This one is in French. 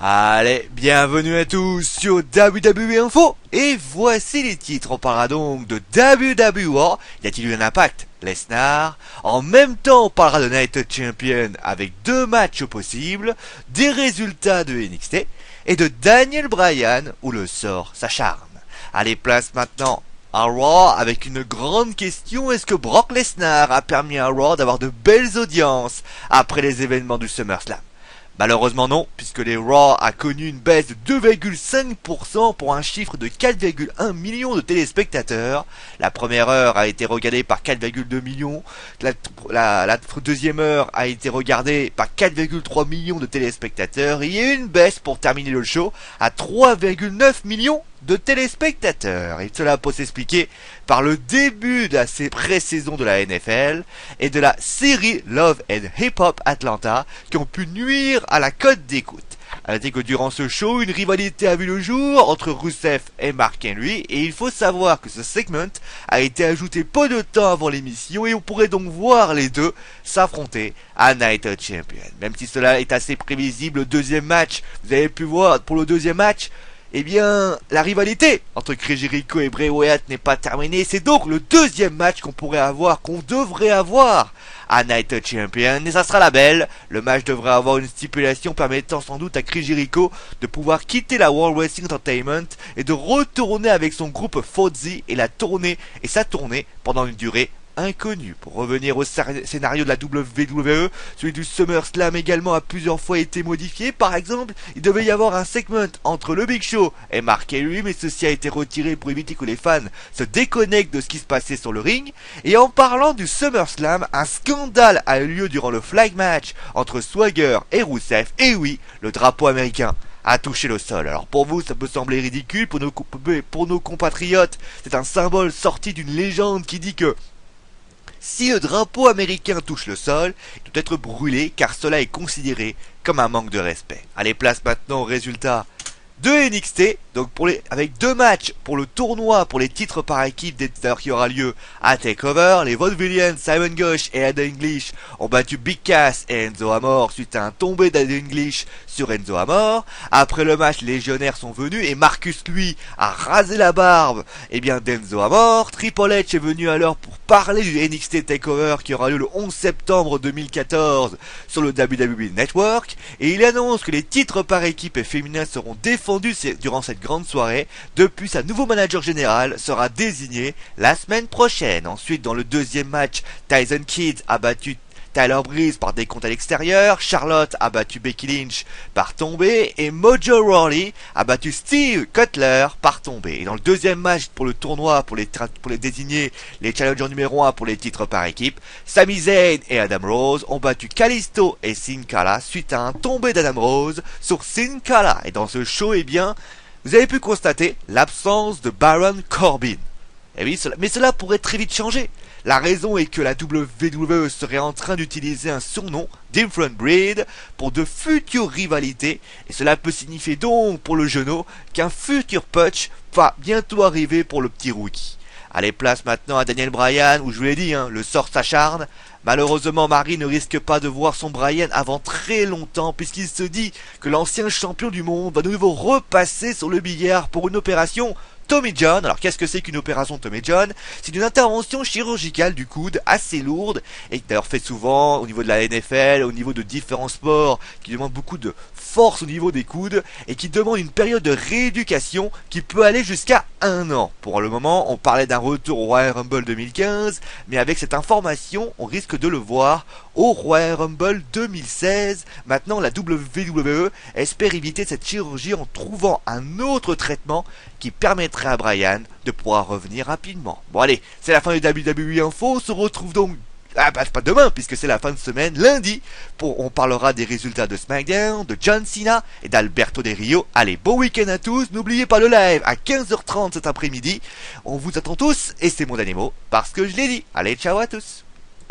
Allez, bienvenue à tous sur WWE Info, et voici les titres. On parlera donc de WWE, y a-t-il eu un impact? Lesnar. En même temps, on parlera de Night Champion avec 2 matchs possibles, des résultats de NXT, et de Daniel Bryan où le sort s'acharne. Allez, place maintenant à Raw avec une grande question: est-ce que Brock Lesnar a permis à Raw d'avoir de belles audiences après les événements du SummerSlam? Malheureusement non, puisque les Raw a connu une baisse de 2,5% pour un chiffre de 4,1 millions de téléspectateurs. La première heure a été regardée par 4,2 millions, la deuxième heure a été regardée par 4,3 millions de téléspectateurs, et il y a eu une baisse pour terminer le show à 3,9 millions de téléspectateurs. Et cela peut s'expliquer par le début de la pré-saison de la NFL et de la série Love and Hip Hop Atlanta qui ont pu nuire à la cote d'écoute. A noter que durant ce show, une rivalité a vu le jour entre Rusev et Mark Henry, et il faut savoir que ce segment a été ajouté peu de temps avant l'émission, et on pourrait donc voir les deux s'affronter à Night Champion. Même si cela est assez prévisible, le deuxième match, vous avez pu voir pour le deuxième match, eh bien, la rivalité entre Chris Jericho et Bray Wyatt n'est pas terminée. C'est donc le deuxième match qu'on devrait avoir à Night Champion. Et ça sera la belle. Le match devrait avoir une stipulation permettant sans doute à Chris Jericho de pouvoir quitter la World Wrestling Entertainment et de retourner avec son groupe Fozzy et sa tournée pendant une durée inconnu. Pour revenir au scénario de la WWE, celui du SummerSlam également a plusieurs fois été modifié. Par exemple, il devait y avoir un segment entre le Big Show et Mark Henry, mais ceci a été retiré pour éviter que les fans se déconnectent de ce qui se passait sur le ring. Et en parlant du SummerSlam, un scandale a eu lieu durant le flag match entre Swagger et Rusev, et oui, le drapeau américain a touché le sol. Alors pour vous, ça peut sembler ridicule, pour nos compatriotes, c'est un symbole sorti d'une légende qui dit que si le drapeau américain touche le sol, il doit être brûlé car cela est considéré comme un manque de respect. Allez, place maintenant au résultat de NXT, donc avec 2 matchs pour le tournoi pour les titres par équipe qui aura lieu à TakeOver. Les Vaudevillians, Simon Ghosh et Adam English ont battu Big Cass et Enzo Amore suite à un tombé d'Adam English sur Enzo Amore. Après le match, les légionnaires sont venus et Marcus, lui, a rasé la barbe d'Enzo Amore. Triple H est venu alors pour parler du NXT TakeOver qui aura lieu le 11 septembre 2014 sur le WWE Network, et il annonce que les titres par équipe et féminins seront défendus durant cette grande soirée. Depuis, un nouveau manager général sera désigné la semaine prochaine. Ensuite, dans le deuxième match, Tyson Kidd a battu Tyler Breeze par décompte à l'extérieur, Charlotte a battu Becky Lynch par tombée, et Mojo Rawley a battu Steve Cutler par tombée. Et dans le deuxième match pour le tournoi, pour les désigner les challengers numéro 1 pour les titres par équipe, Sami Zayn et Adam Rose ont battu Kalisto et Sin Cara suite à un tombé d'Adam Rose sur Sin Cara. Et dans ce show, vous avez pu constater l'absence de Baron Corbin. Et oui, mais cela pourrait très vite changer. La raison est que la WWE serait en train d'utiliser un surnom, Different Breed, pour de futures rivalités, et cela peut signifier donc pour le genou qu'un futur punch va bientôt arriver pour le petit rookie. Allez, place maintenant à Daniel Bryan, où je vous l'ai dit, le sort s'acharne. Malheureusement, Marie ne risque pas de voir son Bryan avant très longtemps, puisqu'il se dit que l'ancien champion du monde va de nouveau repasser sur le billard pour une opération Tommy John. Alors qu'est-ce que c'est qu'une opération Tommy John? C'est une intervention chirurgicale du coude assez lourde, et d'ailleurs fait souvent au niveau de la NFL, au niveau de différents sports qui demandent beaucoup de force au niveau des coudes, et qui demande une période de rééducation qui peut aller jusqu'à 1 an. Pour le moment, on parlait d'un retour au Royal Rumble 2015, mais avec cette information, on risque de le voir au Royal Rumble 2016. Maintenant, la WWE espère éviter cette chirurgie en trouvant un autre traitement qui permettrait à Bryan de pouvoir revenir rapidement. Bon allez, c'est la fin de WWE Info, on se retrouve donc pas demain, puisque c'est la fin de semaine, lundi, on parlera des résultats de SmackDown, de John Cena et d'Alberto Del Rio. Allez, bon week-end à tous, n'oubliez pas le live à 15h30 cet après-midi, on vous attend tous, et c'est mon dernier mot, parce que je l'ai dit. Allez, ciao à tous.